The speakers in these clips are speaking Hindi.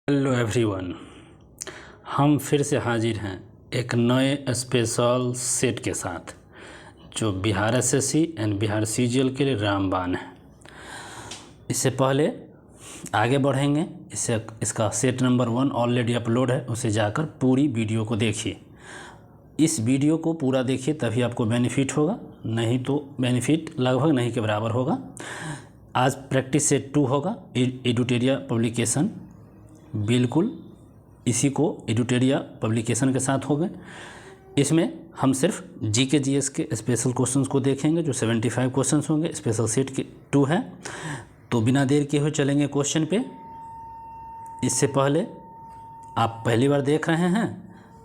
हेलो एवरीवन, हम फिर से हाजिर हैं एक नए स्पेशल सेट के साथ जो Bihar SSC and Bihar CGL के लिए रामबाण है। इससे पहले आगे बढ़ेंगे, इसका सेट नंबर 1 ऑलरेडी अपलोड है, उसे जाकर पूरी वीडियो को देखिए। इस वीडियो को पूरा देखिए तभी आपको बेनिफिट होगा, नहीं तो बेनिफिट लगभग नहीं के बराबर होगा। आज प्रैक्टिस सेट 2 होगा, एडुटेरिया पब्लिकेशन, बिल्कुल इसी को एडुटेरिया पब्लिकेशन के साथ हो गए। इसमें हम सिर्फ जीके जीएस के स्पेशल क्वेश्चंस को देखेंगे जो 75 क्वेश्चंस होंगे। स्पेशल सेट के 2 है, तो बिना देर किए हुए चलेंगे क्वेश्चन पे। इससे पहले आप पहली बार देख रहे हैं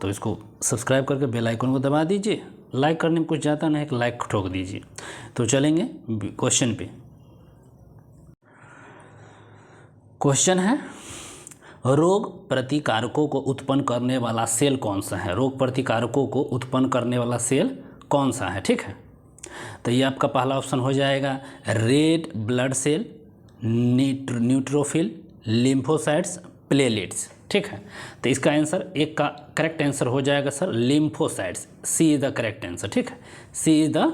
तो इसको सब्सक्राइब करके बेल आइकन को दबा दीजिए। लाइक करने में कुछ जाता नहीं, एक लाइक ठोक दीजिए। तो चलेंगे क्वेश्चन पे। क्वेश्चन है, रोग प्रतिकारकों को उत्पन्न करने वाला सेल कौन सा है? रोग प्रतिकारकों को उत्पन्न करने वाला सेल कौन सा है? ठीक है, तो ये आपका पहला ऑप्शन हो जाएगा red blood cell, neutrophil, lymphocytes, platelets. ठीक है, तो इसका आंसर एक का करेक्ट आंसर हो जाएगा sir lymphocytes. C is the correct answer. ठीक है, C is the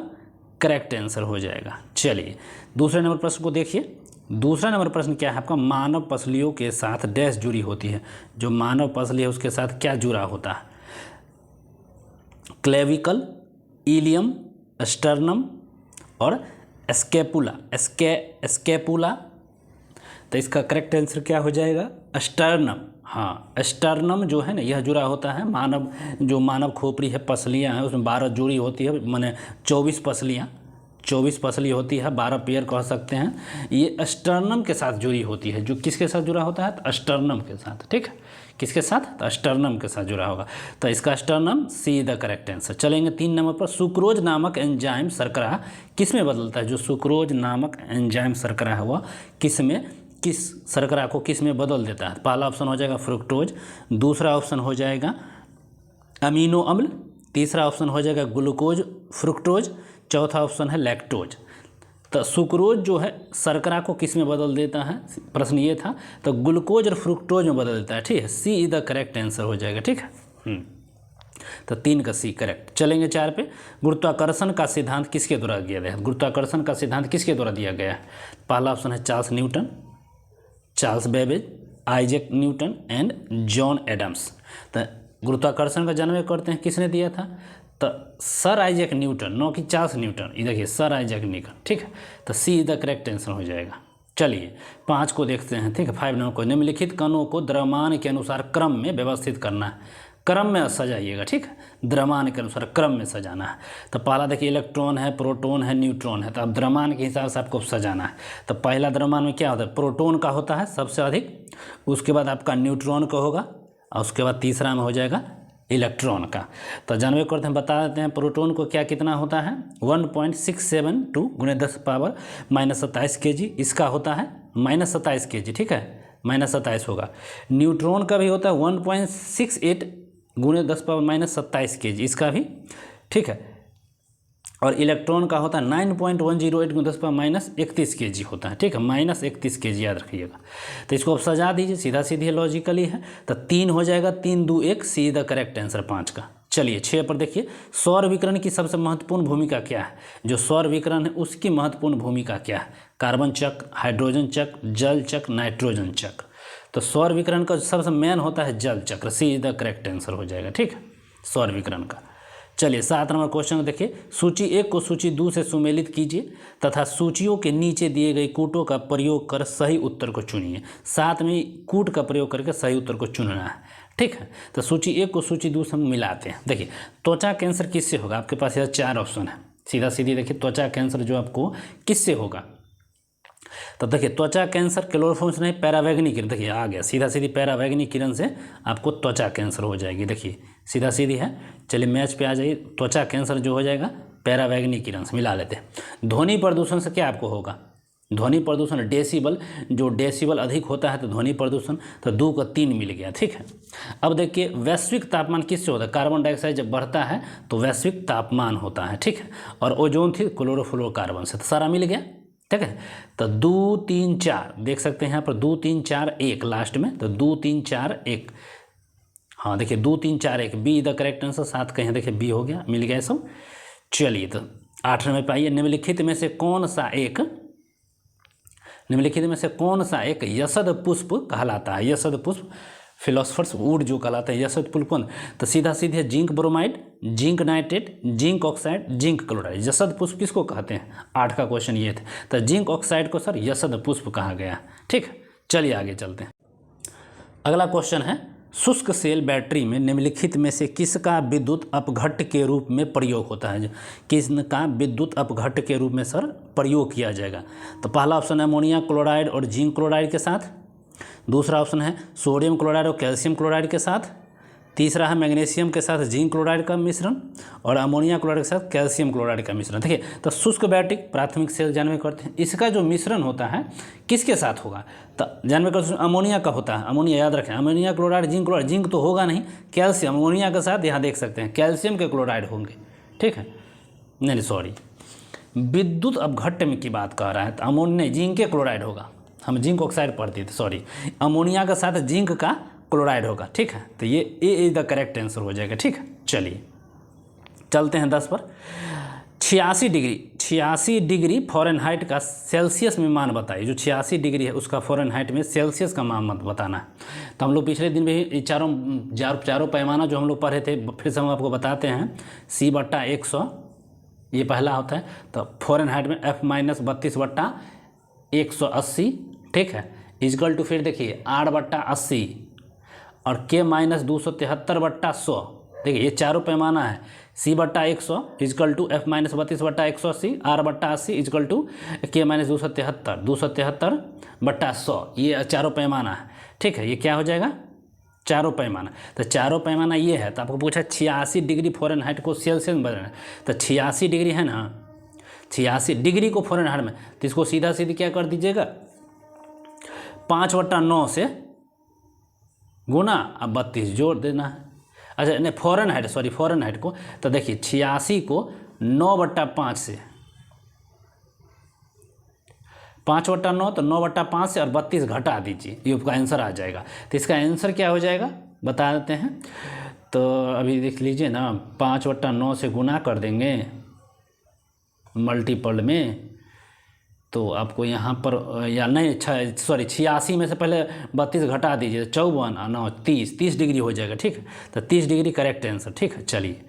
correct answer हो जाएगा। चलिए दूसरे नंबर प्रश्न को देखिए। दूसरा नंबर प्रश्न क्या है आपका? मानव पसलियों के साथ डैश जुड़ी होती है। जो मानव पसली है उसके साथ क्या जुड़ा होता है? क्लेविकल, इलियम, स्टर्नम और स्केपुला। स्केपुला, तो इसका करेक्ट आंसर क्या हो जाएगा? स्टर्नम। हाँ, स्टर्नम जो है ना, यह जुड़ा होता है मानव खोपड़ी है, पसलियाँ हैं, उसमें 12 जुड़ी होती है, माने 24 पसली होती है, 12 पेयर कह सकते हैं। ये स्टर्नम के साथ जुड़ी होती है। जो किसके साथ जुड़ा होता है? तो स्टर्नम के साथ। ठीक है, किसके साथ? तो स्टर्नम के साथ जुड़ा होगा, तो इसका sternum see the correct answer. चलेंगे 3 नंबर पर। सुक्रोज नामक एंजाइम शर्करा किस में बदलता है? जो सुक्रोज नामक एंजाइम शर्करा है वह किस शर्करा को किस में बदल देता है? पहला ऑप्शन हो जाएगा फ्रुक्टोज, दूसरा ऑप्शन हो जाएगा अमीनो अम्ल, तीसरा ऑप्शन हो जाएगा ग्लूकोज फ्रुक्टोज, चौथा ऑप्शन है लैक्टोज। तो सुक्रोज जो है शर्करा को किस में बदल देता है? प्रश्न ये था, तो ग्लूकोज और फ्रुक्टोज में बदल देता है। ठीक है, C is the correct answer हो जाएगा। ठीक है, तो 3 का सी करेक्ट। चलेंगे 4 पे। गुरुत्वाकर्षण का सिद्धांत किसके द्वारा दिया गया है? गुरुत्वाकर्षण का सिद्धांत किसके द्वारा दिया गया है? पहला ऑप्शन है Charles Newton, Charles Babbage, Isaac Newton and John Adams. तो गुरुत्वाकर्षण का जन्म करते हैं किसने दिया था? तो सर आइजैक न्यूटन, नो कि चार्ल्स न्यूटन। ये देखिए सर आइजैक न्यूटन। ठीक है, तो सी द करेक्ट आंसर हो जाएगा। चलिए 5 को देखते हैं। ठीक है, 5 नंबर को, निम्नलिखित कणों को द्रव्यमान के अनुसार क्रम में व्यवस्थित करना है। क्रम में सजाइएगा। ठीक है, द्रव्यमान के अनुसार क्रम में सजाना है। तो पहला देखिए इलेक्ट्रॉन है, प्रोटॉन है, न्यूट्रॉन है, तो अब द्रव्यमान के हिसाब से आपको सजाना है। तो पहला द्रव्यमान में क्या होता है? प्रोटॉन का होता है सबसे अधिक, उसके बाद आपका न्यूट्रॉन का होगा, और उसके बाद तीसरा में हो जाएगा इलेक्ट्रॉन का। तो जानवे करते हैं, बता देते हैं प्रोटॉन को क्या कितना होता है? 1.672 × 10⁻⁻27 kg इसका होता है, -27 kg। ठीक है, -27 होगा। न्यूट्रॉन का भी होता है 1.68 × 10⁻⁻27 kg इसका भी। ठीक है, और इलेक्ट्रॉन का होता है 9.108 × 10⁻31 kg होता है। ठीक है, -31 kg याद रखिएगा। तो इसको आप सजा दीजिए, सीधा सीधी लॉजिकली है। तो 3 हो जाएगा, 3 2 1, सी द करेक्ट आंसर 5 का। चलिए 6 पर देखिए, सौर विकिरण की सबसे महत्वपूर्ण भूमिका क्या है? जो सौर विकिरण है उसकी महत्वपूर्ण भूमिका क्या है? कार्बन चक्र, हाइड्रोजन चक्र, जल चक्र, नाइट्रोजन चक्र। तो सौर विकिरण का सबसे मेन होता है जल चक्र, सी इज द करेक्ट आंसर हो जाएगा। ठीक है, सौर विकिरण का। चलिए 7 नंबर क्वेश्चन देखिए, सूची 1 को सूची 2 से सुमेलित कीजिए तथा सूचियों के नीचे दिए गए कूटों का प्रयोग कर सही उत्तर को चुनिए। 7 में कूट का प्रयोग करके सही उत्तर को चुनना है। ठीक है, तो सूची 1 को सूची 2 से हम मिलाते हैं। देखिए त्वचा कैंसर किससे होगा? आपके पास यह 4 ऑप्शन है, सीधा सीधी देखिए त्वचा कैंसर जो आपको किससे होगा? तो देखिए त्वचा कैंसर क्लोरोफॉर्म से नहीं, पैरावैगनी किरण। देखिए आ गया, सीधा सीधी पैरावैगनी किरण से आपको त्वचा कैंसर हो जाएगी। देखिए सीधा सीधी है। चलिए मैच पे आ जाइए, त्वचा कैंसर जो हो जाएगा पैरावैगनी किरण से मिला लेते हैं। ध्वनि प्रदूषण से क्या आपको होगा? ध्वनि प्रदूषण डेसिबल, जो डेसिबल अधिक होता है तो ध्वनि प्रदूषण, तो 2 का 3 मिल गया। ठीक है, अब देखिए वैश्विक तापमान किससे होता है? कार्बन डाइऑक्साइड जब बढ़ता है तो वैश्विक तापमान होता है। ठीक है, और ओजोन थी क्लोरोफ्लोरोकार्बन से। तो सारा मिल गया। ठीक है। तो 2 3 4 देख सकते हैं यहाँ पर 2 3 4 1 लास्ट में, तो 2 3 4 1, हाँ देखिए 2 3 4 1 बी द करेक्ट आंसर, 7 कहीं देखिए बी हो गया, मिल गया सब। चलिए तो 8 नंबर पाइए, निम्नलिखित में से कौन सा एक यशद पुष्प कहलाता है। यशद पुष्प फिलोसफर्स वुड जो कहलाता है यशद पुष्प कौन, तो सीधा सीधे zinc bromide, zinc nitrate, zinc oxide, zinc chloride. यशद पुष्प किसको कहते हैं, 8 का क्वेश्चन ये थे। तो जिंक ऑक्साइड को सर यशद पुष्प कहा गया। ठीक, चलिए आगे चलते हैं। अगला क्वेश्चन है, शुष्क सेल बैटरी में निम्नलिखित में से किसका विद्युत अपघट्ट के रूप में प्रयोग होता है। किसका विद्युत अपघट्ट के रूप में सर प्रयोग किया जाएगा। तो पहला ऑप्शन है अमोनिया क्लोराइड और जिंक क्लोराइड के साथ, दूसरा ऑप्शन है सोडियम क्लोराइड और कैल्शियम क्लोराइड के साथ, तीसरा है मैग्नीशियम के साथ जिंक क्लोराइड का मिश्रण, और अमोनिया क्लोराइड के साथ कैल्शियम क्लोराइड का मिश्रण। देखिए, तो शुष्क बैटरी प्राथमिक सेल जानवे करते हैं, इसका जो मिश्रण होता है किसके साथ होगा, तो जानवे करते हैं अमोनिया का होता है। अमोनिया याद रखें, ammonia chloride, zinc chloride, zinc तो होगा नहीं, कैल्शियम अमोनिया के साथ यहाँ देख सकते हैं कैल्शियम के क्लोराइड होंगे। ठीक है, नहीं सॉरी, विद्युत अपघट्ट में की बात कर रहा है, तो अमोनिया जिंक के क्लोराइड होगा, हम जिंक ऑक्साइड पढ़ते थे, सॉरी, अमोनिया के साथ जिंक का क्लोराइड होगा। ठीक है, तो ये ए इज द करेक्ट आंसर हो जाएगा। ठीक है, चलिए चलते हैं 10 पर। 86 डिग्री फ़ारेनहाइट का सेल्सियस में मान बताइए। जो 86 डिग्री है उसका फ़ारेनहाइट में सेल्सियस का मान मत बताना है। तो हम लोग पिछले दिन भी चारों पैमाना जो हम लोग पढ़े थे, फिर से हम आपको बताते हैं। C/100 ये पहला होता है, तो फ़ारेनहाइट में F-32/180। ठीक है, इजकल टू फिर देखिए 8/80 और K-273/100। देखिए ये चारों पैमाना है। C/100 is equal to F-32/180, R/80 is equal to K-273/100, ये चारों पैमाना है। ठीक है, ये क्या हो जाएगा, चारों पैमाना। तो चारों पैमाना ये है, तो आपको पूछा 86 डिग्री फ़ारेनहाइट को सेल्सियस में बदलना है, तो 86 डिग्री है ना, 86 डिग्री को फ़ारेनहाइट में, तो इसको सीधा सीधी क्या कर दीजिएगा, 5/9 से गुना, अब 32 जोड़ देना है। अच्छा नहीं, फ़ारेनहाइट, सॉरी फ़ारेनहाइट को, तो देखिए 86 को 9/5 से, 5/9 तो 9/5 से और 32 घटा दीजिए, ये आपका आंसर आ जाएगा। तो इसका आंसर क्या हो जाएगा बता देते हैं। तो अभी देख लीजिए ना, 5/9 से गुना कर देंगे मल्टीपल में, तो आपको यहाँ पर या नहीं, 86 में से पहले 32 घटा दीजिए, 54 और 9 30 डिग्री हो जाएगा। ठीक है, तो 30 डिग्री करेक्ट आंसर। ठीक है, चलिए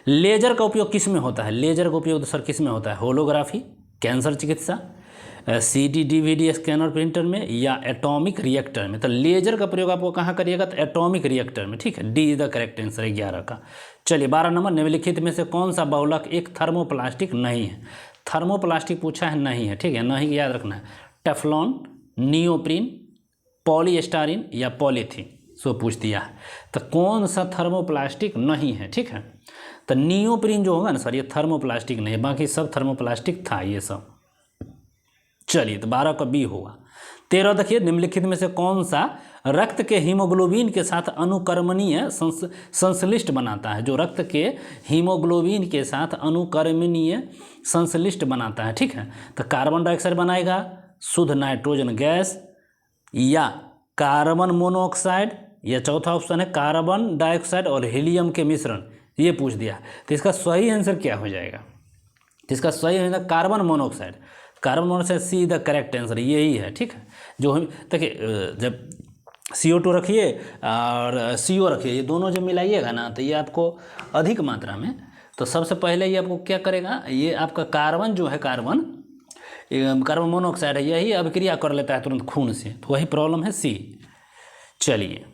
लेजर का उपयोग किस में होता है। लेजर का उपयोग तो सर किस में होता है, होलोग्राफी, कैंसर चिकित्सा, CD DVD स्कैनर प्रिंटर में, या एटॉमिक रिएक्टर में। तो लेजर का प्रयोग आपको कहाँ करिएगा, तो एटॉमिक रिएक्टर में। ठीक है, D is the correct answer 11 का। चलिए 12 नंबर, निम्नलिखित में से कौन सा बहुलक एक थर्मोप्लास्टिक नहीं है। थर्मोप्लास्टिक पूछा है, नहीं है। ठीक है, नहीं याद रखना है, टेफ्लॉन, नियोप्रीन, पॉलीस्टारीन या पॉलीथीन, सो पूछ दिया है। तो कौन सा थर्मोप्लास्टिक नहीं है। ठीक है, तो नियोप्रीन जो होगा ना सर, ये थर्मोप्लास्टिक नहीं है, बाकी सब थर्मोप्लास्टिक था ये सब। चलिए तो 12 का बी होगा। 13 देखिए, निम्नलिखित में से कौन सा रक्त के हीमोग्लोबिन के साथ अनुकर्मणीय संश्लिष्ट बनाता है। जो रक्त के हीमोग्लोबिन के साथ अनुकर्मणीय संश्लिष्ट बनाता है। ठीक है, तो कार्बन डाइऑक्साइड बनाएगा, शुद्ध नाइट्रोजन गैस, या कार्बन मोनोऑक्साइड, या चौथा ऑप्शन है कार्बन डाइऑक्साइड और हीलियम के मिश्रण, ये पूछ दिया। तो इसका सही आंसर क्या हो जाएगा, तो इसका सही answer carbon monoxide. Carbon monoxide see the correct answer यही है। ठीक है, जो हम देखिए जब CO2 रखिए और CO रखिए, ये दोनों जब मिलाइएगा ना, तो ये आपको अधिक मात्रा में, तो सबसे पहले ये आपको क्या करेगा, ये आपका कार्बन जो है, कार्बन मोनोऑक्साइड है, यही अभिक्रिया कर लेता है तुरंत खून से, तो वही प्रॉब्लम है सी। चलिए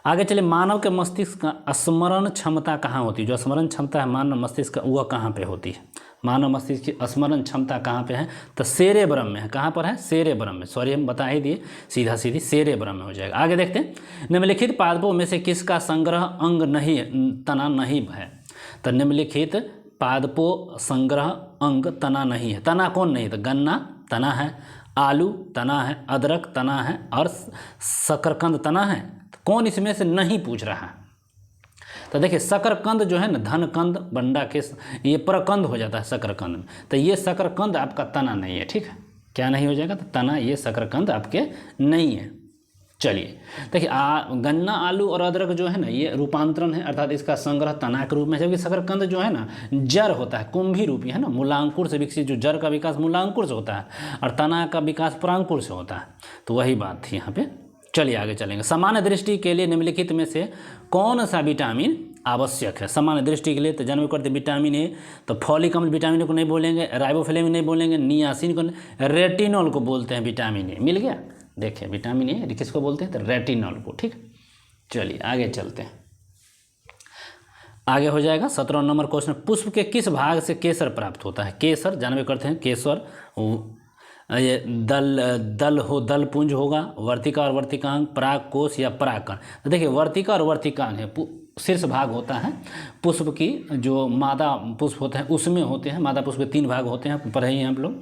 आगे चलिए, मानव के मस्तिष्क का स्मरण क्षमता कहाँ होती है। जो स्मरण क्षमता है मानव मस्तिष्क का, वह कहाँ पे होती है। मानव मस्तिष्क की स्मरण क्षमता कहाँ पे है, तो सेरेब्रम में है। कहाँ पर है, सेरेब्रम में, सॉरी हम बता ही दिए, सीधा सीधी सेरेब्रम में हो जाएगा। आगे देखते हैं, निम्नलिखित पादपों में से किसका संग्रह अंग नहीं, तना नहीं है। तो निम्नलिखित पादपों संग्रह अंग तना नहीं है। तना कौन नहीं है, तो गन्ना तना है, आलू तना है, अदरक तना है और शकरकंद तना है। कौन इसमें से नहीं पूछ रहा है, तो देखिए शकरकंद जो है ना, धनकंद, बंडा के ये प्रकंद हो जाता है शकरकंद में। तो ये शकरकंद आपका तना नहीं है, ठीक है, क्या नहीं हो जाएगा, तो तना ये शकरकंद आपके नहीं है। चलिए देखिए गन्ना, आलू और अदरक जो है ना ये रूपांतरण है, अर्थात इसका संग्रह तना के रूप में, जबकि शकरकंद जो है ना जड़ होता है, कुंभी रूपी है ना, मूलांकुर से विकसित, जो जड़ का विकास मूलांकुर से होता है और तना का विकास परांकुर से होता है। तो वही बात थी यहाँ पे। चलिए आगे चलेंगे। सामान्य दृष्टि के लिए निम्नलिखित में से कौन सा विटामिन आवश्यक है? सामान्य दृष्टि के लिए तो जन्म करते विटामिन ए, तो फॉलिक अम्ल विटामिन को नहीं बोलेंगे, राइबोफ्लेविन नहीं बोलेंगे, नियासिन को, रेटिनॉल को बोलते हैं विटामिन ए। मिल गया, देखिए विटामिन ए किसको बोलते हैं, तो रेटिनॉल को, ठीक। चलिए आगे चलते हैं, आगे हो जाएगा 17 नंबर क्वेश्चन। पुष्प के किस भाग से केसर प्राप्त होता है? केसर जानवे करते हैं, केसर ये दल पुंज होगा, वर्तिका और वर्तिकांग, पराग कोश या परागकण। तो देखिए वर्तिका और वर्तिकांग है, शीर्ष भाग होता है पुष्प की, जो मादा पुष्प होते हैं उसमें होते हैं। मादा पुष्प के 3 भाग होते हैं, पढ़े ही हैं हम लोग,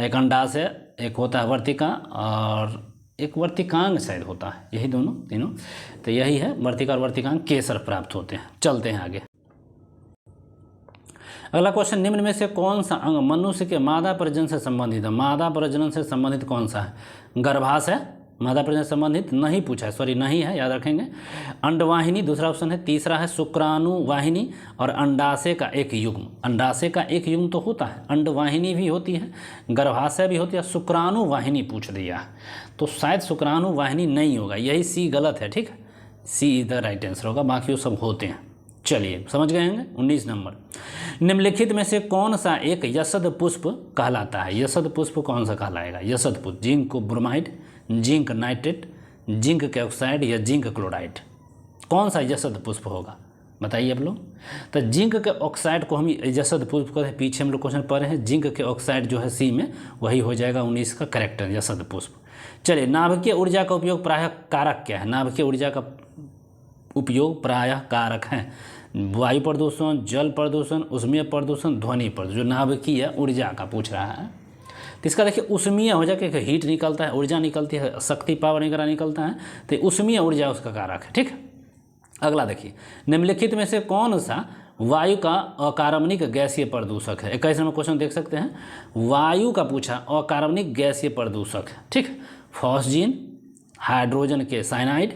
एक अंडाशय, एक होता है वर्तिका और एक वर्तिकांग शायद होता है, यही दोनों तीनों, तो यही है वर्तिका और वर्तिकांग केसर प्राप्त होते हैं। चलते हैं आगे। अगला क्वेश्चन, निम्न में से कौन सा अंग मनुष्य के मादा प्रजनन से संबंधित है? मादा प्रजनन से संबंधित कौन सा है? गर्भाशय मादा प्रजनन से संबंधित नहीं पूछा है, सॉरी नहीं है, याद रखेंगे। अंडवाहिनी दूसरा ऑप्शन है, तीसरा है शुक्राणु वाहिनी और अंडाशय का एक युग्म। अंडाशय का एक युग्म तो होता है, अंडवाहिनी भी होती है, गर्भाशय भी होती है, शुक्राणु वाहिनी पूछ दिया है, तो शायद शुक्राणु वाहिनी नहीं होगा, यही सी गलत है, ठीक है, C is the right answer होगा, बाकी वो सब होते हैं। चलिए समझ गए होंगे। 19 नंबर, निम्नलिखित में से कौन सा एक यशद पुष्प कहलाता है? यशद पुष्प कौन सा कहलाएगा? यशद पुष्प, zinc bromide, zinc nitrate, zinc के ऑक्साइड या जिंक क्लोराइड, कौन सा यशद पुष्प होगा बताइए आप लोग। तो जिंक के ऑक्साइड को हम यशद पुष्प कहते हैं, पीछे हम लोग क्वेश्चन पढ़े हैं, जिंक के ऑक्साइड जो है सी में, वही हो जाएगा 19 का करेक्ट यशद पुष्प। चलिए नाभिकीय ऊर्जा का उपयोग प्रायः कारक क्या है? नाभिकीय ऊर्जा का उपयोग प्रायः कारक हैं वायु प्रदूषण, जल प्रदूषण, उष्मीय प्रदूषण, ध्वनि प्रदूषण। जो नाभिकीय ऊर्जा का पूछ रहा है तो इसका देखिए उष्मीय हो जाए, हीट निकलता है, ऊर्जा निकलती है, शक्ति पावर वगैरह निकलता है, तो उष्मीय ऊर्जा उसका कारक है, ठीक है। अगला देखिए, निम्नलिखित में से कौन सा वायु का अकार्बनिक गैसीय प्रदूषक है? 21 नंबर क्वेश्चन देख सकते हैं, वायु का पूछा, अकार्बनिक गैसीय प्रदूषक है, ठीक। फॉस्जीन, हाइड्रोजन के साइनाइड,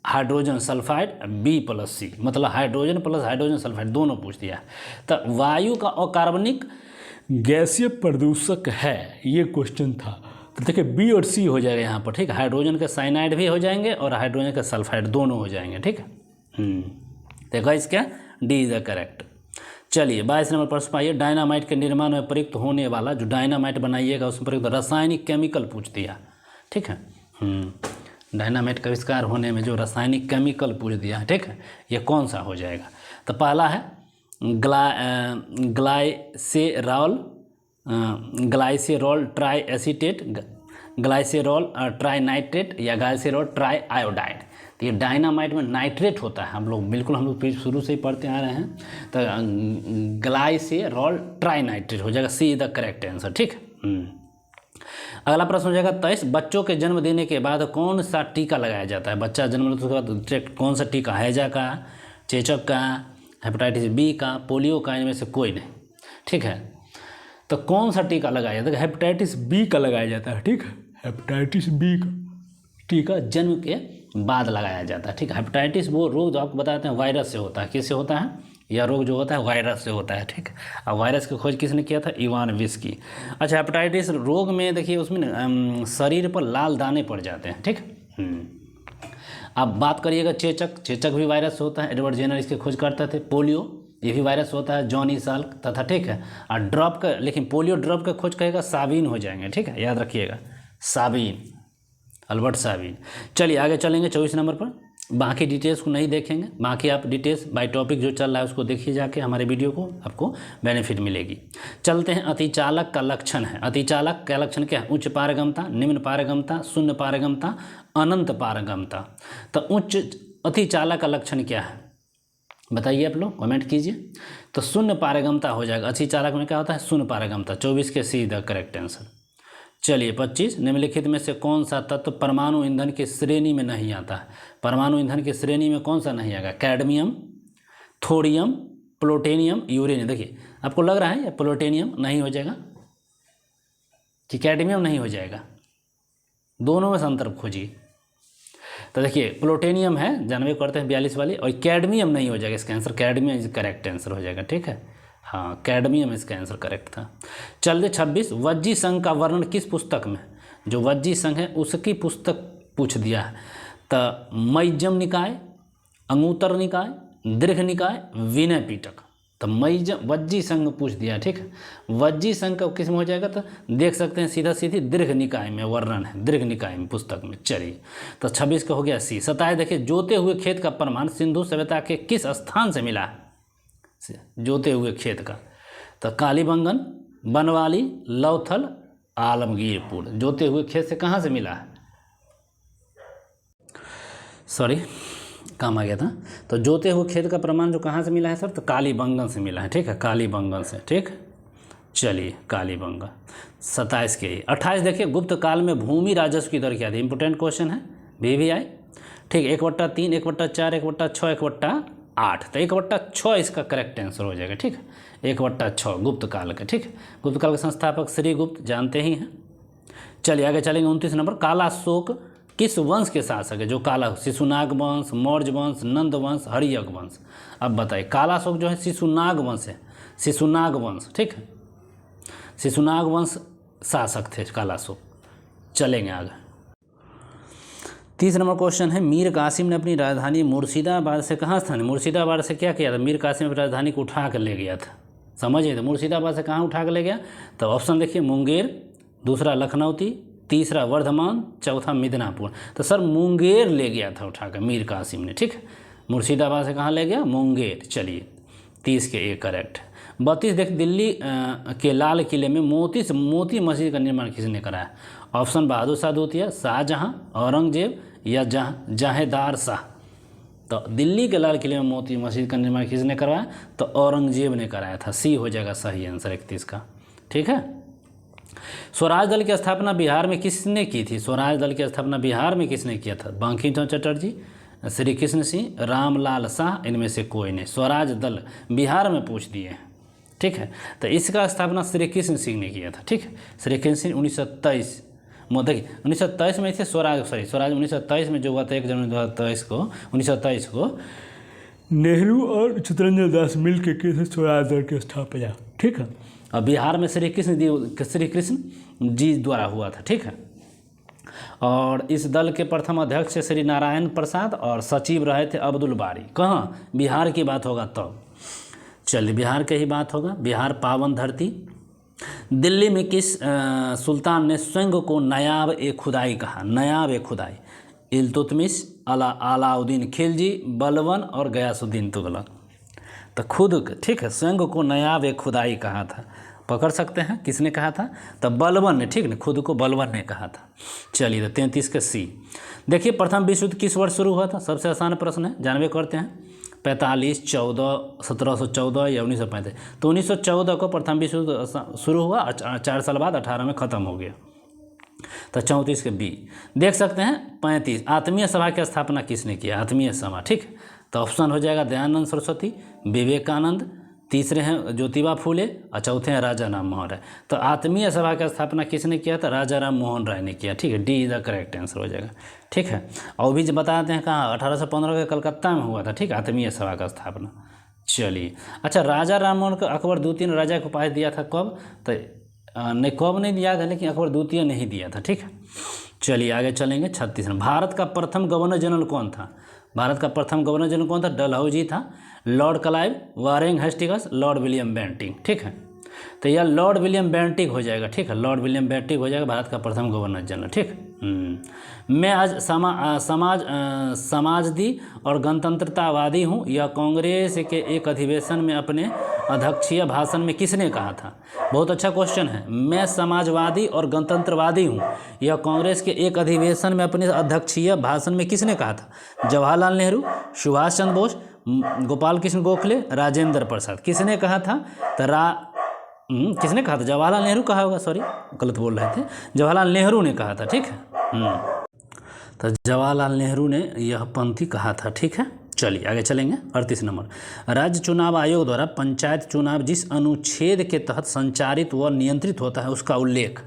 हाइड्रोजन सल्फाइड, B+C, मतलब हाइड्रोजन प्लस हाइड्रोजन सल्फाइड दोनों पूछ दिया है। तो वायु का अकार्बनिक गैसीय प्रदूषक है, ये क्वेश्चन था। तो देखिए B और C हो जाएगा यहाँ पर, ठीक है, हाइड्रोजन के साइनाइड भी हो जाएंगे और हाइड्रोजन के सल्फाइड दोनों हो जाएंगे, ठीक है। देखो इसका D इज द करेक्ट। चलिए 22 नंबर प्रश्न पाइए, डायनामाइट के निर्माण में प्रयुक्त होने वाला, जो डायनामाइट बनाइएगा उसमें प्रयुक्त रासायनिक केमिकल पूछ दिया, ठीक है। डायनामाइट का आविष्कार होने में जो रासायनिक केमिकल पूछ दिया है, ठीक है, ये कौन सा हो जाएगा? तो पहला है ग्लाइसेरॉल ट्राई एसीटेट, ग्लाइसेरॉल ट्राइनाइट्रेट या ग्लाइसेरॉल ट्राई आयोडाइड। तो ये डायनामाइट में नाइट्रेट होता है, हम लोग शुरू से ही पढ़ते आ रहे हैं। तो ग्लाइसेरॉल ट्राइनाइट्रेट हो जाएगा, सी इज द करेक्ट आंसर, ठीक। अगला प्रश्न हो जाएगा 23, बच्चों के जन्म देने के बाद कौन सा टीका लगाया जाता है? बच्चा जन्म लेने के बाद कौन सा टीका? हैजा का, चेचक का, हेपेटाइटिस बी का, पोलियो का, इनमें से कोई नहीं, ठीक है। तो कौन सा टीका लगाया जाता है? हेपेटाइटिस बी का लगाया जाता है, ठीक है, हेपेटाइटिस बी का टीका जन्म के बाद लगाया जाता है, ठीक है। हेपेटाइटिस वो रोग जो आपको बताते हैं वायरस से होता है, किससे होता है? यह रोग जो होता है वायरस से होता है, ठीक। अब वायरस की खोज किसने किया था? Ivan whisky. अच्छा, हेपेटाइटिस रोग में देखिए उसमें शरीर पर लाल दाने पड़ जाते हैं, ठीक। अब बात करिएगा चेचक, चेचक भी वायरस से होता है, एडवर्ड जेनर इसकी खोज करते थे। पोलियो ये भी वायरस होता है, जॉनी साल्क तथा, ठीक है। और ड्रॉप का, लेकिन पोलियो ड्रॉप का खोज करेगा साबीन हो जाएंगे, ठीक है, याद रखिएगा, साबीन, अल्बर्ट साबीन। चलिए आगे चलेंगे 24 नंबर पर। बाकी डिटेल्स को नहीं देखेंगे, बाकी आप डिटेल्स बाय टॉपिक जो चल रहा है उसको देखिए जाके, हमारे वीडियो को आपको बेनिफिट मिलेगी। चलते हैं, अतिचालक का लक्षण है। अतिचालक का लक्षण क्या है? उच्च पारगम्यता, निम्न पारगम्यता, शून्य पारगम्यता, अनंत पारगम्यता। तो उच्च अतिचालक का लक्षण क्या है बताइए आप लोग, कमेंट कीजिए। तो शून्य पारगम्यता हो जाएगा। अतिचालक में क्या होता है? शून्य पारगम्यता। 24 के सी द करेक्ट आंसर। चलिए 25, निम्नलिखित में से कौन सा तत्व परमाणु ईंधन की श्रेणी में नहीं आता है? परमाणु ईंधन की श्रेणी में कौन सा नहीं आएगा? Cadmium, thorium, plutonium, uranium. देखिए आपको लग रहा है ये प्लूटोनियम नहीं हो जाएगा कि कैडमियम नहीं हो जाएगा, दोनों में से अंतर खोजिए। तो देखिए प्लूटोनियम है, जानवे करते हैं 42 वाली, और कैडमियम नहीं हो जाएगा इसका answer, cadmium is correct answer हो जाएगा। ठीक है, हाँ कैडमियम इसका आंसर करेक्ट था। चलिए 26, वज्जी संघ का वर्णन किस पुस्तक में? जो वज्जी संघ है उसकी पुस्तक पूछ दिया है। तो मय्यम निकाय, अंगुत्तर निकाय, दीर्घ निकाय, विनय पिटक। तो वज्जी संघ पूछ दिया। ठीक है, वज्जी संघ का किस में हो जाएगा? तो देख सकते हैं सीधा सीधी दीर्घ निकाय में वर्णन है, दीर्घ निकाय में पुस्तक में। चलिए तो 26 का हो गया सी। 27 देखिए, जोते हुए खेत का प्रमाण सिंधु सभ्यता के किस स्थान से मिला है? जोते हुए खेत का, तो कालीबंगन, बनवाली, लौथल, आलमगीरपुर। जोते हुए खेत से कहाँ से मिला है? सॉरी काम आ गया था। तो जोते हुए खेत का प्रमाण जो कहाँ से मिला है सर? तो कालीबंगन से मिला है। ठीक है, कालीबंगन से। ठीक, चलिए कालीबंगन। 27 के। 28 देखिए, गुप्त काल में भूमि राजस्व की दर क्या थी? इंपोर्टेंट क्वेश्चन है, VVI। ठीक, 1/3, 1/4, 1/6, 1/8। तो 1/6 इसका करेक्ट आंसर हो जाएगा। ठीक है, 1/6 गुप्त काल का। ठीक है, गुप्त काल के संस्थापक श्री गुप्त जानते ही हैं। चलिए आगे चलेंगे। 29 नंबर, काला अशोक किस वंश के शासक है? जो काला, शिशुनाग वंश, मौर्य वंश, नंद वंश, हर्यक वंश। अब बताइए, काला अशोक जो है शिशुनाग वंश है, शिशुनाग वंश। ठीक है, शिशुनाग वंश शासक थे काला अशोक। चलेंगे आगे। 30 नंबर क्वेश्चन है, मीर कासिम ने अपनी राजधानी मुर्शिदाबाद से कहाँ स्थान? मुर्शिदाबाद से क्या किया था? मीर कासिम अपनी राजधानी को उठा कर ले गया था। समझिए, तो मुर्शिदाबाद से कहाँ उठा कर ले गया? तो ऑप्शन देखिए, मुंगेर, दूसरा लखनऊती, तीसरा वर्धमान, चौथा मिदनापुर। तो सर मुंगेर ले गया था उठाकर मीर कासिम ने। ठीक है, मुर्शिदाबाद से कहाँ ले गया? मुंगेर। चलिए 30 के एक करेक्ट। 32 देख, दिल्ली के लाल किले में मोती मस्जिद का निर्माण किसने कराया? ऑप्शन बहादुर शाह द्वितीय, शाहजहां, औरंगजेब या जहांदार शाह। तो दिल्ली के लाल किले में मोती मस्जिद का निर्माण किसने करवाया? तो औरंगजेब ने कराया था। सी हो जाएगा सही आंसर 31 का। ठीक है, स्वराज दल की स्थापना बिहार में किसने की थी? स्वराज दल की स्थापना बिहार में किसने किया था? बंकिम चटर्जी, श्री कृष्ण सिंह, रामलाल शाह, इनमें से कोई नहीं। स्वराज दल बिहार में पूछ दिए हैं। ठीक है, तो इसका स्थापना श्री कृष्ण सिंह ने किया था। ठीक है, श्री कृष्ण सिंह 1923 देखिए 1923 में थे स्वराज 1923 में जो हुआ था 1 जनवरी 1923 को नेहरू और चित्तरंजन दास मिल के किए स्वराज दल की स्थापना। ठीक है, और बिहार में श्री कृष्ण जी द्वारा हुआ था। ठीक है, और इस दल के प्रथम अध्यक्ष श्री नारायण प्रसाद और सचिव रहे थे अब्दुल बारी। कहाँ? बिहार की बात होगा तब। चलिए बिहार की ही बात होगा। बिहार पावन धरती। दिल्ली में किस सुल्तान ने स्वयं को नायाब ए खुदाई कहा? नायाब ए खुदाई, इल्तुतमिश, अलाउद्दीन खिलजी, बलबन और गयासुद्दीन तुगलक। तो खुद, ठीक है, स्वयं को नायाब ए खुदाई कहा था। पकड़ सकते हैं किसने कहा था? तो बलबन ने। ठीक है, खुद को बलबन ने कहा था। चलिए 33 का सी। देखिए प्रथम विश्व युद्ध किस वर्ष शुरू हुआ था? सबसे आसान प्रश्न है, जानवे करते हैं। 45, 14, 1714 या 1935? तो 1914 को प्रथम विश्व युद्ध शुरू हुआ, 4 साल बाद 18 में ख़त्म हो गया। तो 34 के बी। देख सकते हैं 35, आत्मीय सभा की स्थापना किसने किया? आत्मीय सभा। ठीक, तो ऑप्शन हो जाएगा दयानंद सरस्वती, विवेकानंद, तीसरे हैं ज्योतिबा फूले और चौथे हैं राजा राम मोहन राय। तो आत्मीय सभा की स्थापना किसने किया था? राजा राम मोहन राय ने किया। ठीक है, D is the correct answer हो जाएगा। ठीक है, और भी बताते हैं कहाँ? 1815 के कलकत्ता में हुआ था। ठीक, आत्मीय सभा का स्थापना। चलिए अच्छा, राजा राम मोहन को अकबर द्वितीय ने राजा को उपाधि दिया था कब? तो नहीं, कब नहीं दिया था, लेकिन अकबर द्वितीय नहीं दिया था। ठीक है, चलिए आगे चलेंगे। 36 में, भारत का प्रथम गवर्नर जनरल कौन था? भारत का प्रथम गवर्नर जनरल कौन था? डलहौजी था, lord Clive, Warren Hastings, lord William Bentinck. ठीक है, तो यह लॉर्ड विलियम बेंटिक हो जाएगा। ठीक है, लॉर्ड विलियम बेंटिक हो जाएगा भारत का प्रथम गवर्नर जनरल। ठीक, मैं आज समाजवादी और गणतंत्रतावादी हूँ, यह कांग्रेस के एक अधिवेशन में अपने अध्यक्षीय भाषण में किसने कहा था? बहुत अच्छा क्वेश्चन है। मैं समाजवादी और गणतंत्रवादी हूँ, यह कांग्रेस के एक अधिवेशन में अपने अध्यक्षीय भाषण में किसने कहा था? जवाहरलाल नेहरू, सुभाष चंद्र बोस, गोपाल कृष्ण गोखले, राजेंद्र प्रसाद। किसने कहा था? तो किसने कहा था? जवाहरलाल नेहरू कहा होगा, सॉरी गलत बोल रहे थे, जवाहरलाल नेहरू ने कहा था। ठीक है, तो जवाहरलाल नेहरू ने यह पंक्ति कहा था। ठीक है, चलिए आगे चलेंगे। 38 नंबर, राज्य चुनाव आयोग द्वारा पंचायत चुनाव जिस अनुच्छेद के तहत संचालित व नियंत्रित होता है उसका उल्लेख।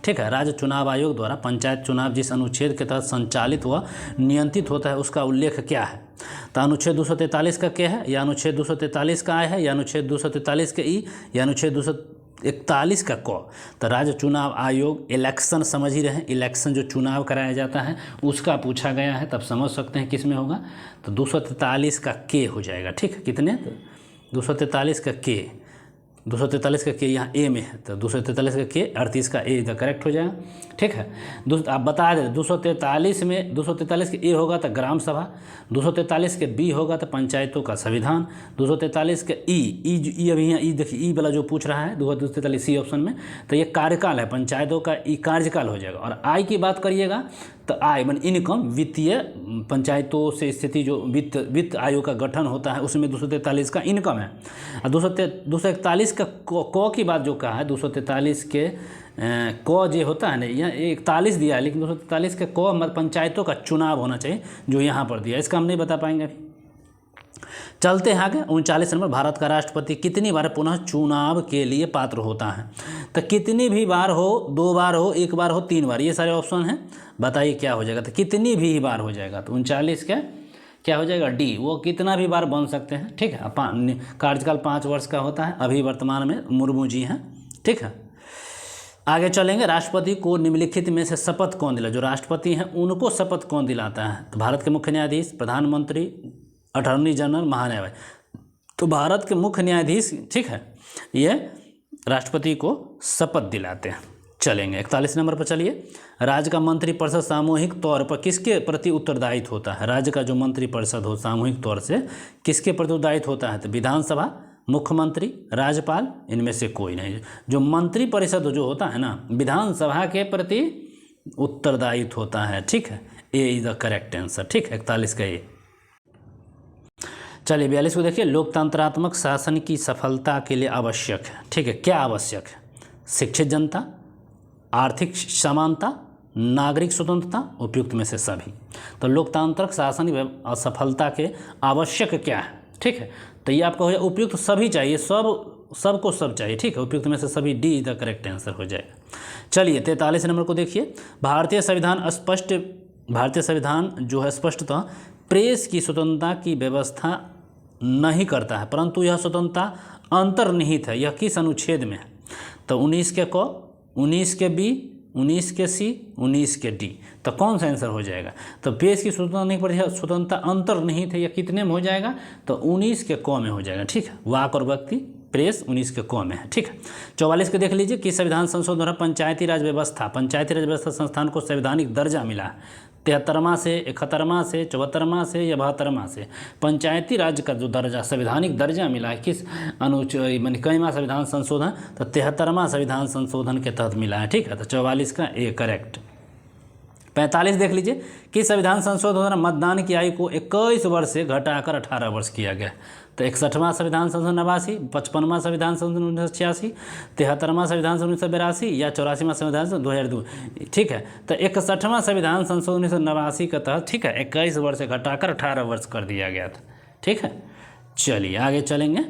ठीक है, राज्य चुनाव आयोग द्वारा पंचायत चुनाव जिस अनुच्छेद के तहत संचालित व नियंत्रित होता है उसका उल्लेख क्या है? तो अनुच्छेद 243 का क्या है, या अनुच्छेद 243 का है, या अनुच्छेद 243 के ई, या अनुच्छेद 241 का क। तो राज्य चुनाव आयोग इलेक्शन समझ ही रहे, इलेक्शन जो चुनाव कराया जाता है उसका पूछा गया है, तब समझ सकते हैं किस में होगा। तो 243 का के हो जाएगा। ठीक है, कितने? 243 का के, 243 का के यहाँ ए में है, तो 243 का के, 38 का ए इधर करेक्ट हो जाएगा। ठीक है, आप बता दें 243 में 243 के ए होगा तो ग्राम सभा, 243 के बी होगा तो पंचायतों का संविधान, 243 के ई अभी यहाँ ई देखिए ई वाला जो पूछ रहा है 243 सी ऑप्शन में, तो ये कार्यकाल है पंचायतों का, ई कार्यकाल हो जाएगा। और आई की बात करिएगा तो आय मान इनकम, वित्तीय पंचायतों से स्थिति जो वित्त आयोग का गठन होता है उसमें 243 का इनकम है। और 241 का क की बात जो कहा है, 243 के क जो होता है ना, यहाँ 41 दिया है, लेकिन 243 के क मतलब पंचायतों का चुनाव होना चाहिए जो यहाँ पर दिया, इसका हम नहीं बता पाएंगे अभी। चलते हैं आगे। 39 नंबर, भारत का राष्ट्रपति कितनी बार पुनः चुनाव के लिए पात्र होता है? तो कितनी भी बार हो, 2 बार हो, 1 बार हो, 3 बार, ये सारे ऑप्शन हैं, बताइए क्या हो जाएगा। तो कितनी भी बार हो जाएगा, तो 39 का क्या हो जाएगा? डी, वो कितना भी बार बन सकते हैं। ठीक है, कार्यकाल 5 वर्ष का होता है, अभी वर्तमान में मुर्मू जी हैं। ठीक है, आगे चलेंगे। राष्ट्रपति को निम्नलिखित में से शपथ कौन दिला? जो राष्ट्रपति हैं उनको शपथ कौन दिलाता है? तो भारत के मुख्य न्यायाधीश, प्रधानमंत्री, अटॉर्नी जनरल, महान्यायवादी। तो भारत के मुख्य न्यायाधीश, ठीक है, ये राष्ट्रपति को शपथ दिलाते हैं। चलेंगे 41 नंबर पर। चलिए, राज्य का मंत्रिपरिषद सामूहिक तौर पर किसके प्रति उत्तरदायित्व होता है? राज्य का जो मंत्रिपरिषद हो सामूहिक तौर से किसके प्रति उत्तरदायित्व होता है? तो विधानसभा, मुख्यमंत्री, राज्यपाल, इनमें से कोई नहीं। जो मंत्रिपरिषद जो होता है ना, विधानसभा के प्रति उत्तरदायित्व होता है। ठीक है, ए इज द करेक्ट आंसर। ठीक है, 41 का ए। चलिए 42 को देखिए, लोकतंत्रात्मक शासन की सफलता के लिए आवश्यक है। ठीक है, क्या आवश्यक है? शिक्षित जनता, आर्थिक समानता, नागरिक स्वतंत्रता, उपयुक्त में से सभी। तो लोकतांत्रिक शासन की सफलता के आवश्यक क्या है? ठीक है, तो ये आपका हो जाए उपयुक्त सभी चाहिए, सबको सब चाहिए। ठीक है, उपयुक्त में से सभी, D is the correct answer हो जाएगा। चलिए 43 नंबर को देखिए, भारतीय संविधान जो है स्पष्टतः प्रेस की स्वतंत्रता की व्यवस्था नहीं करता है, परंतु यह स्वतंत्रता अंतर्निहित है। यह किस अनुच्छेद में है? तो 19 के क, 19 के बी, 19 के सी, 19 के डी। तो कौन सा आंसर हो जाएगा? तो प्रेस की स्वतंत्रता नहीं पड़ती है, स्वतंत्रता अंतर्निहित है, यह कितने में हो जाएगा? तो 19 के क में हो जाएगा। ठीक है, वाक और व्यक्ति, प्रेस 19 के क में है। ठीक है, 44 को देख लीजिए, कि संविधान संशोधन द्वारा पंचायती राज व्यवस्था संस्थान को संवैधानिक दर्जा मिला है। 73वां से 71वां से 74वां से या 72वां से पंचायती राज का जो दर्जा, संवैधानिक दर्जा मिला है किस अनुच्छेद कईवां संविधान संशोधन? तो 73वां संविधान संशोधन के तहत मिला है। ठीक है, तो 44 का ए करेक्ट। 45 देख लीजिए, कि संविधान संशोधन द्वारा मतदान की आयु को 21 वर्ष से घटाकर 18 वर्ष किया गया। तो 61वां संविधान संशोधन 89, 55वां संविधान संशोधन 1986, 73वां संविधान संशोधन 1982 या 84वां संविधान संशोधन 2002। ठीक है, तो 61वां संविधान संशोधन 1989 के तहत, ठीक है, 21 वर्ष से घटाकर 18 वर्ष कर दिया गया था। ठीक है, चलिए आगे चलेंगे।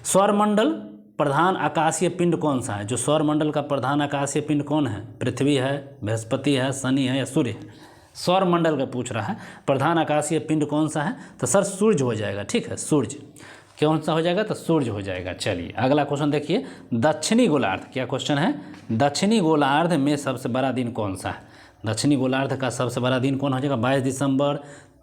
सौरमंडल प्रधान आकाशीय पिंड कौन सा है? जो सौरमंडल का प्रधान आकाशीय पिंड कौन है? पृथ्वी है, बृहस्पति है, शनि है या सूर्य है? सौरमंडल का पूछ रहा है, प्रधान आकाशीय पिंड कौन सा है? तो सर सूर्य हो जाएगा। ठीक है, सूर्य कौन सा हो जाएगा? तो सूर्य हो जाएगा। चलिए अगला क्वेश्चन देखिए, दक्षिणी गोलार्ध, क्या क्वेश्चन है? दक्षिणी गोलार्ध में सबसे बड़ा दिन कौन सा है? दक्षिणी गोलार्ध का सबसे बड़ा दिन कौन हो जाएगा? 22 दिसंबर,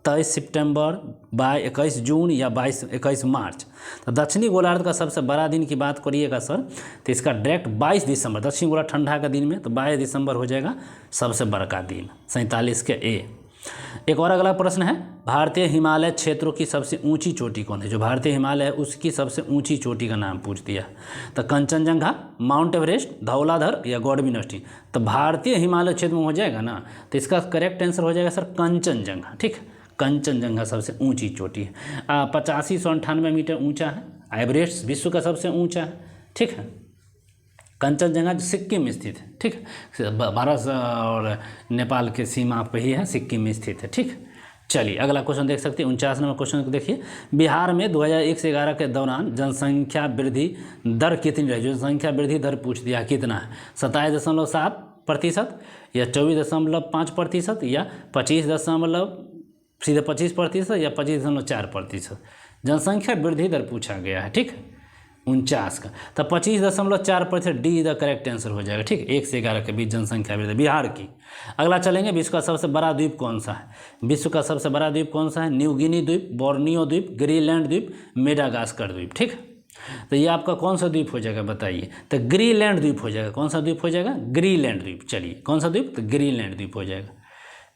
23 सितंबर, 21 जून या 21 मार्च। तो दक्षिणी गोलार्ध का सबसे बड़ा दिन की बात करिएगा सर, तो इसका डायरेक्ट 22 दिसंबर, दक्षिणी गोलार्ध ठंडा का दिन में, तो 22 दिसंबर हो जाएगा सबसे बड़ा दिन। 47 के ए। एक और अगला प्रश्न है, भारतीय हिमालय क्षेत्रों की सबसे ऊंची चोटी कौन है? जो भारतीय हिमालय है उसकी सबसे ऊंची चोटी का नाम पूछ दिया। तो कंचनजंगा, माउंट एवरेस्ट, धौलाधर या गॉडमिनस्टी। तो भारतीय हिमालय क्षेत्र में हो जाएगा ना, तो इसका करेक्ट आंसर हो जाएगा सर कंचनजंगा। ठीक है, कंचनजंगा सबसे ऊंची चोटी है, 8598 मीटर ऊंचा है। एवरेस्ट विश्व का सबसे ऊंचा है। ठीक है, कंचनजंगा सिक्किम में स्थित है। ठीक है, भारत और नेपाल के सीमा पर ही है, सिक्किम में स्थित है। ठीक, चलिए अगला क्वेश्चन देख सकते हैं 49 नंबर क्वेश्चन को देखिए। बिहार में 2001 से 11 के दौरान जनसंख्या वृद्धि दर कितनी रही? जो जनसंख्या वृद्धि दर पूछ दिया कितना है, 27.7% या 24.5% या 25% या 25.4%। जनसंख्या वृद्धि दर पूछा गया है, ठीक है 49 का, तो 25.4% डी द करेक्ट आंसर हो जाएगा, ठीक 1 से 11 के बीच जनसंख्या वृद्धि बिहार की। अगला चलेंगे, विश्व का सबसे बड़ा द्वीप कौन सा है? विश्व का सबसे बड़ा द्वीप कौन सा है? न्यू गिनी द्वीप, बोर्नियो द्वीप, ग्रीनलैंड द्वीप, मेडागास्कर द्वीप, ठीक। तो ये आपका कौन सा द्वीप हो जाएगा बताइए? तो ग्रीनलैंड द्वीप हो जाएगा। कौन सा द्वीप हो जाएगा? ग्रीनलैंड द्वीप। चलिए कौन सा द्वीप? तो ग्रीनलैंड द्वीप हो जाएगा।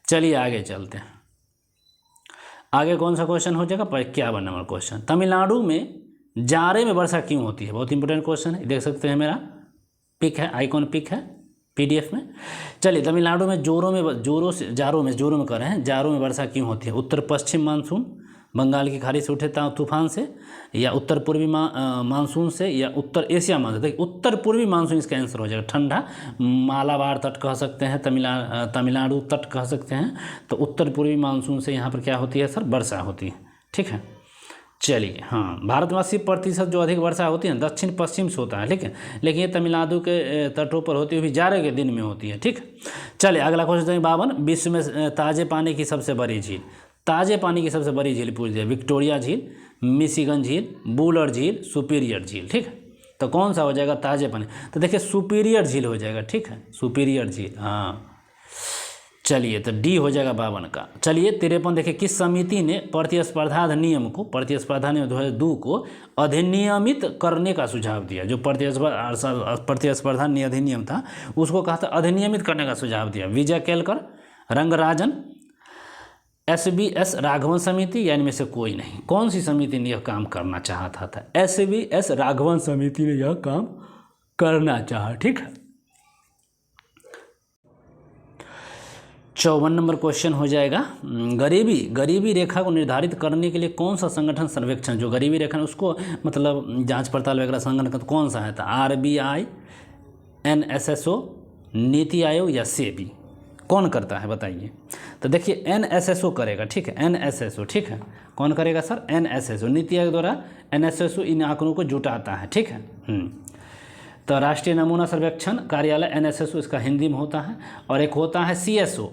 चलिए आगे चलते हैं। आगे कौन सा क्वेश्चन हो जाएगा? 51 नंबर क्वेश्चन। तमिलनाडु में जाड़े में वर्षा क्यों होती है? बहुत इंपॉर्टेंट क्वेश्चन है, देख सकते हैं मेरा पिक है, आइकॉन पिक है पीडीएफ में। चलिए तमिलनाडु में जाड़ों में कर रहे हैं, जाड़ों में वर्षा क्यों होती है? उत्तर पश्चिम मानसून, बंगाल की खाड़ी से उठे तूफान से, या उत्तर पूर्वी मानसून से, या उत्तर एशिया मानसून। देखिए उत्तर पूर्वी मानसून इसका आंसर हो जाएगा। ठंडा मालाबार तट कह सकते हैं, तमिलनाडु तट कह सकते हैं। तो उत्तर पूर्वी मानसून से यहाँ पर क्या होती है सर? वर्षा होती है, ठीक है। चलिए हाँ, भारत में 80% जो अधिक वर्षा होती है दक्षिण पश्चिम से होता है, ठीक है, लेकिन ये तमिलनाडु के तटों पर होती हुई जाड़े के दिन में होती है, ठीक। चलिए अगला क्वेश्चन 52। विश्व में ताज़े पानी की सबसे बड़ी झील, ताज़े पानी की सबसे बड़ी झील पूछ दिया। विक्टोरिया झील, मिशिगन झील, वुलर झील, सुपीरियर झील, ठीक। तो कौन सा हो जाएगा ताज़े पानी? तो देखिए सुपीरियर झील हो जाएगा, ठीक है, सुपीरियर झील, हाँ। चलिए तो डी हो जाएगा 52 का। चलिए 53 देखिए, किस समिति ने प्रतिस्पर्धा अधिनियम 2002 को अधिनियमित करने का सुझाव दिया? जो प्रतिस्पर्धा अधिनियम था उसको कहा था अधिनियमित करने का सुझाव दिया। विजय केलकर, रंगराजन, SBS राघवन समिति, या इनमें से कोई नहीं। कौन सी समिति ने यह काम करना चाहता था? SBS राघवन समिति ने यह काम करना चाहा, ठीक है। 54 नंबर क्वेश्चन हो जाएगा। गरीबी रेखा को निर्धारित करने के लिए कौन सा संगठन सर्वेक्षण, जो गरीबी रेखा है उसको मतलब जांच पड़ताल वगैरह संगठन का तो कौन सा है? तो RBI, NSSO, नीति आयोग या सेबी, कौन करता है बताइए? तो देखिए NSSO करेगा, ठीक है, NSSO, ठीक है। कौन करेगा सर? NSSO, नीति आयोग द्वारा NSSO इन आंकड़ों को जुटाता है, ठीक है। तो राष्ट्रीय नमूना सर्वेक्षण कार्यालय NSSO इसका हिंदी में होता है, और एक होता है CSO,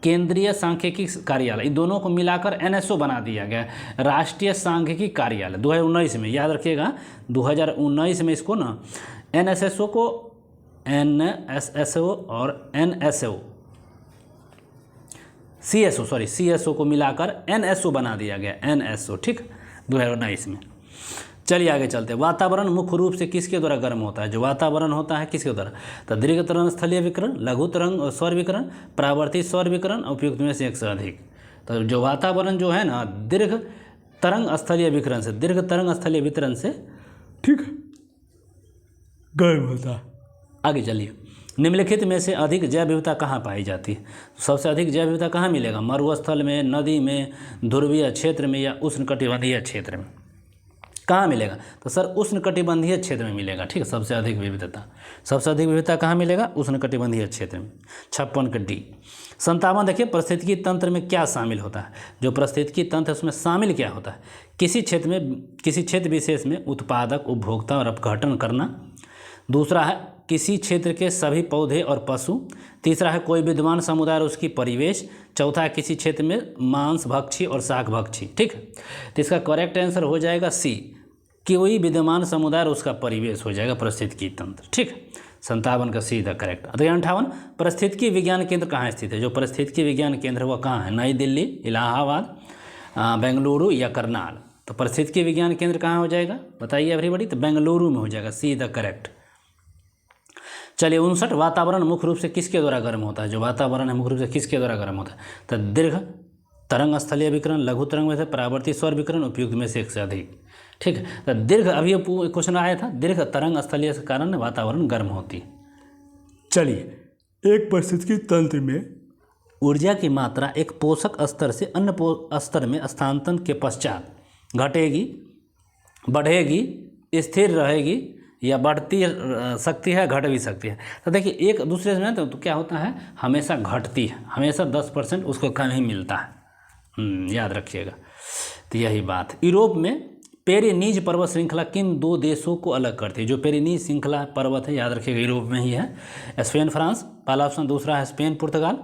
केंद्रीय सांख्यिकी कार्यालय। इन दोनों को मिलाकर NSO बना दिया गया, राष्ट्रीय सांख्यिकी कार्यालय। 2019 में, याद रखिएगा 2019 में इसको ना NSSO को NSSO और NSO CSO को मिलाकर NSO बना दिया गया, NSO, ठीक 2019 में। चलिए आगे चलते हैं। वातावरण मुख्य रूप से किसके द्वारा गर्म होता है? जो वातावरण होता है किसके द्वारा? तो दीर्घ तरंग स्थलीय विकिरण, लघु तरंग सौर विकिरण, परावर्तित सौर विकिरण, उपयुक्त में से एक से अधिक। तो जो वातावरण जो है ना दीर्घ तरंग स्थलीय विकिरण से ठीक गर्म होता है। आगे चलिए, निम्नलिखित में से अधिक जैव विविधता कहाँ पाई जाती है? सबसे अधिक जैव विविधता कहाँ मिलेगा? मरुस्थल में, नदी में, ध्रुवीय क्षेत्र में, या उष्णकटिबंधीय क्षेत्र में? कहाँ मिलेगा? तो सर उष्णकटिबंधीय क्षेत्र में मिलेगा, ठीक है। सबसे अधिक विविधता कहाँ मिलेगा? उष्णकटिबंधीय क्षेत्र में। 56 का डी। 57 देखिए, पारिस्थितिकी तंत्र में क्या शामिल होता है? जो पारिस्थितिकी तंत्र है उसमें शामिल क्या होता है? किसी क्षेत्र विशेष में उत्पादक, उपभोक्ता और अपघटन करना। दूसरा है किसी क्षेत्र के सभी पौधे और पशु। तीसरा है कोई विद्वान समुदाय और उसकी परिवेश। चौथा है किसी क्षेत्र में मांस भक्षी और शाक भक्षी, ठीक है। तो इसका करेक्ट आंसर हो जाएगा सी, कोई विद्यमान समुदाय और उसका परिवेश हो जाएगा पारिस्थितिकी तंत्र, ठीक। 57 का सीधा करेक्ट। तो 58 पारिस्थितिकी विज्ञान केंद्र कहाँ स्थित है? जो पारिस्थितिकी विज्ञान केंद्र वो कहाँ है? नई दिल्ली, इलाहाबाद, बेंगलुरु या करनाल? तो पारिस्थितिकी विज्ञान केंद्र कहाँ हो जाएगा बताइए एवरीबॉडी? तो बेंगलुरु में हो जाएगा, सीधा करेक्ट। चलिए 59 वातावरण मुख्य रूप से किसके द्वारा गर्म होता है? जो वातावरण है मुख्य रूप से किसके द्वारा गर्म होता है? तो दीर्घ तरंग स्थलीय विकिरण, लघु तरंग में से, परावर्तित सौर विकिरण, उपयुक्त में से एक से अधिक, ठीक है। तो दीर्घ, अभी क्वेश्चन आया था, दीर्घ तरंग स्थलीय के कारण वातावरण गर्म होती है। चलिए, एक पारिस्थितिकी तंत्र में ऊर्जा की मात्रा एक पोषक स्तर से अन्य स्तर में स्थानांतरण के पश्चात घटेगी, बढ़ेगी, स्थिर रहेगी या बढ़ती सकती है, घट भी सकती है। तो देखिए एक दूसरे से तो क्या होता है, हमेशा घटती है, हमेशा 10% उसको कम ही मिलता है, याद रखिएगा। तो यही बात। यूरोप में पेरिनीज पर्वत श्रृंखला किन दो देशों को अलग करती है? जो पेरिनीज श्रृंखला पर्वत है, याद रखिएगा, यूरोप में ही है। स्पेन फ्रांस, पहला ऑप्शन। दूसरा है स्पेन पुर्तगाल,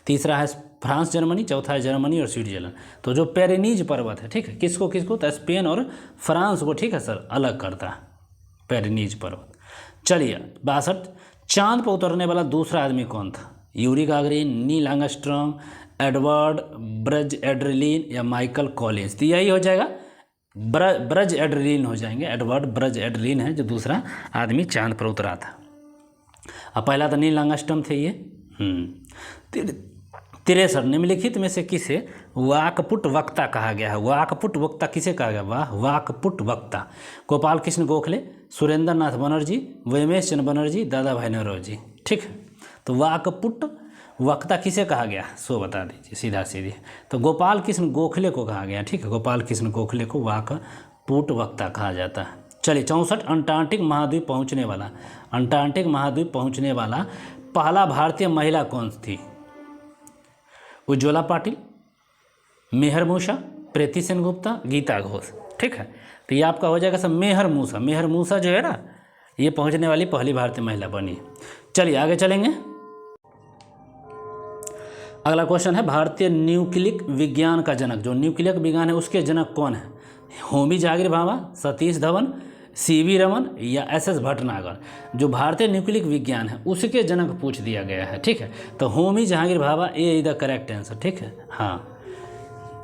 तीसरा है फ्रांस जर्मनी, चौथा है जर्मनी और स्विट्जरलैंड। तो जो पेरिनीज पर्वत है, ठीक है, किसको किसको? तो स्पेन और फ्रांस को, ठीक है सर, अलग करता है पेरिनीज पर्वत। चलिए 62, चांद पर उतरने वाला दूसरा आदमी कौन था? Yuri Gagarin, Neil Armstrong, Edward Braj adrenaline या माइकल कॉलिंस? तो यही हो जाएगा, ब्रज एड्रेलिन हो जाएंगे। एडवर्ड ब्रज एड्रेलिन है जो दूसरा आदमी चांद पर उतरा था। अब पहला तो नील आर्मस्ट्रांग थे ये। 63, निम्नलिखित में से किसे वाकपुट वक्ता कहा गया है? वाकपुट वक्ता किसे कहा गया? वाह, वाकपुट वक्ता। गोपाल कृष्ण गोखले, सुरेंद्र नाथ बनर्जी, वैमेश चंद्र बनर्जी, दादा भाई नौरोजी। ठीक है, तो वाकपुट वक्ता किसे कहा गया? सो बता दीजिए सीधा सीधे। तो गोपाल कृष्ण गोखले को कहा गया। ठीक है, गोपाल कृष्ण गोखले को वाकपुट वक्ता कहा जाता है। चलिए 64, अंटार्कटिक महाद्वीप पहुंचने वाला, अंटार्कटिक महाद्वीप पहुंचने वाला पहला भारतीय महिला कौन थी? उज्ज्वला पाटिल, मेहर मूसा, प्रीति सेनगुप्ता, गीता घोष। ठीक है, तो ये आपका हो जाएगा सब मेहर मूसा। मेहर मूसा जो है ना, ये पहुंचने वाली पहली भारतीय महिला बनी। चलिए आगे चलेंगे। अगला क्वेश्चन है, भारतीय न्यूक्लिक विज्ञान का जनक, जो न्यूक्लिक विज्ञान है उसके जनक कौन है? होमी जहांगीर भाभा, सतीश धवन, सीवी रमन या एसएस भटनागर? जो भारतीय न्यूक्लिक विज्ञान है उसके जनक पूछ दिया गया है। ठीक है, तो होमी जहांगीर भाभा, ये द करेक्ट आंसर। ठीक है, हाँ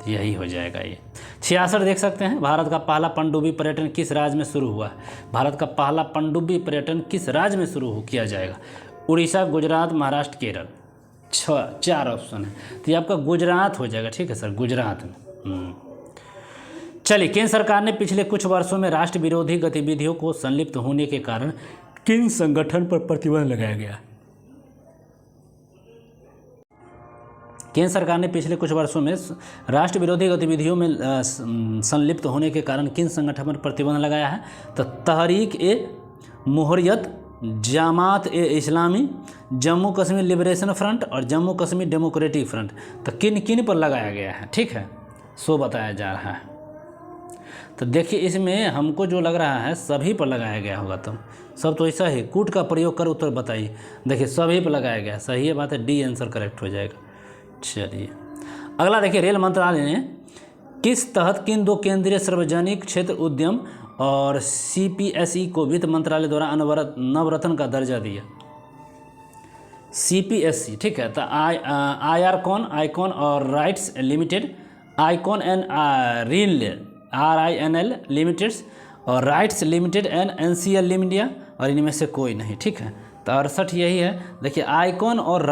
यही हो जाएगा ये। 66 देख सकते हैं, भारत का पहला पनडुब्बी पर्यटन किस राज्य में शुरू हुआ है? भारत का पहला पनडुब्बी पर्यटन किस राज्य में शुरू किया जाएगा? उड़ीसा, गुजरात, महाराष्ट्र, केरल। 4 ऑप्शन है, तो ये आपका गुजरात हो जाएगा। ठीक है सर, गुजरात में। चलिए, केंद्र सरकार ने पिछले कुछ वर्षों में राष्ट्र विरोधी गतिविधियों को संलिप्त होने के कारण किन संगठन पर प्रतिबंध लगाया गया? केंद्र सरकार ने पिछले कुछ वर्षों में राष्ट्र विरोधी गतिविधियों में संलिप्त होने के कारण किन संगठन पर प्रतिबंध लगाया है? तो तहरीक ए मुहर्रियत, जमात ए इस्लामी, जम्मू कश्मीर लिबरेशन फ्रंट और जम्मू कश्मीर डेमोक्रेटिक फ्रंट। तो किन किन पर लगाया गया है? ठीक है, सो बताया जा रहा है। तो देखिए, इसमें हमको जो लग रहा है सभी पर लगाया गया होगा। तो सब तो ऐसा ही, कूट का प्रयोग कर उत्तर बताइए। देखिए सभी पर लगाया गया, सही है बात है, डी आंसर करेक्ट हो जाएगा। चलिए अगला देखिए, रेल मंत्रालय ने किस तहत किन दो केंद्रीय सार्वजनिक क्षेत्र उद्यम और सीपीएसई को वित्त मंत्रालय द्वारा नवरत्न का दर्जा दिया? सीपीएसई, ठीक है, तो आईकॉन और राइट्स लिमिटेड, आईकॉन एंड RINL लिमिटेड्स और RITES limited and NCL India, और इनमें से कोई नहीं। ठीक है, तो 68 यही है। देखिए आईकॉन और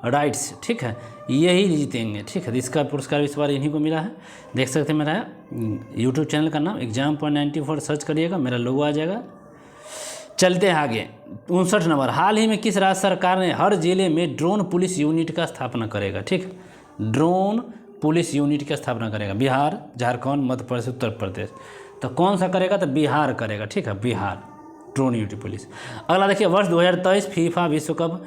राइट्स, ठीक है, यही जीतेंगे। ठीक है, इसका पुरस्कार इस बार इन्हीं को मिला है। देख सकते हैं, मेरा यूट्यूब चैनल का नाम exam.94 सर्च करिएगा, मेरा लोगो आ जाएगा। चलते हैं आगे। 59 नंबर, हाल ही में किस राज्य सरकार ने हर जिले में ड्रोन पुलिस यूनिट का स्थापना करेगा? ठीक है, ड्रोन पुलिस यूनिट की स्थापना करेगा। बिहार, झारखंड, मध्य प्रदेश, उत्तर प्रदेश। तो कौन सा करेगा? तो बिहार करेगा। ठीक है, बिहार ड्रोन यूनिट पुलिस। अगला देखिए, वर्ष 2023 फीफा विश्व कप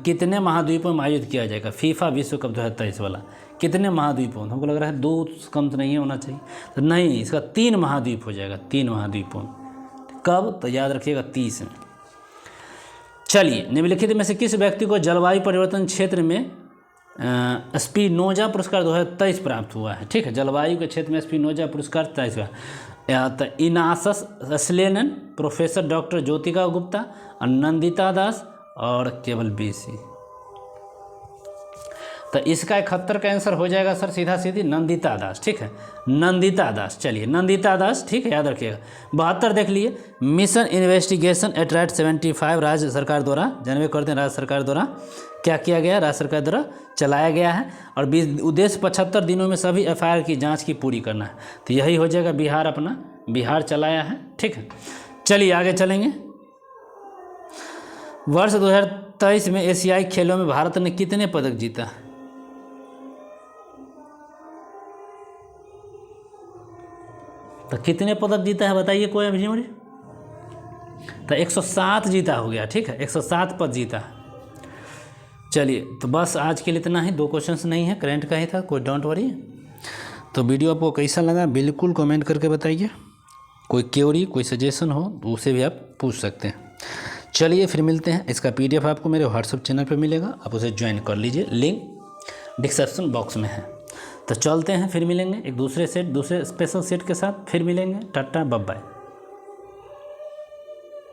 कितने महाद्वीपों में आयोजित किया जाएगा? फीफा विश्व कप 2023 वाला कितने महाद्वीपों? हमको लग रहा है 2 कम तो नहीं होना चाहिए, तो नहीं, इसका 3 महाद्वीप हो जाएगा। 3 महाद्वीपों। कब? तो याद रखिएगा 30 में। चलिए, निम्नलिखित में से किस व्यक्ति को जलवायु परिवर्तन क्षेत्र में स्पिनोजा पुरस्कार 2023 प्राप्त हुआ है? ठीक है, जलवायु के क्षेत्र में स्पिनोजा पुरस्कार 23 हुआ। तो इनासस स्लेनन, प्रोफेसर डॉक्टर ज्योतिका गुप्ता, नंदिता दास और केवल BC। तो इसका 71 का आंसर हो जाएगा सर सीधा सीधी नंदिता दास। ठीक है, नंदिता दास। चलिए नंदिता दास, ठीक है, याद रखिएगा। 72 देख लिए, मिशन इन्वेस्टिगेशन एट राइट 75 राज्य सरकार द्वारा, जानवे करते हैं, राज्य सरकार द्वारा क्या किया गया? राज्य सरकार द्वारा चलाया गया है। और उद्देश्य 75 दिनों में सभी FIR की जांच की पूरी करना है। तो यही हो जाएगा, बिहार अपना बिहार चलाया है। ठीक है, चलिए आगे चलेंगे। वर्ष 2023 में एशियाई खेलों में भारत ने कितने पदक जीता? तो कितने पदक जीता है बताइए कोई अभी मुझे? तो 107 जीता हो गया। ठीक है, 107 पद जीता है। चलिए तो बस आज के लिए इतना ही, 2 क्वेश्चंस नहीं है, करंट का ही था, कोई डोंट वरी। तो वीडियो आपको कैसा लगा बिल्कुल कमेंट करके बताइए। कोई क्वेरी कोई सजेशन हो तो उसे भी आप पूछ सकते हैं। चलिए फिर मिलते हैं। इसका PDF आपको मेरे व्हाट्सएप चैनल पर मिलेगा, आप उसे ज्वाइन कर लीजिए, लिंक डिस्क्रिप्शन बॉक्स में है। तो चलते हैं, फिर मिलेंगे एक दूसरे स्पेशल सेट के साथ, फिर मिलेंगे। Tata bye bye.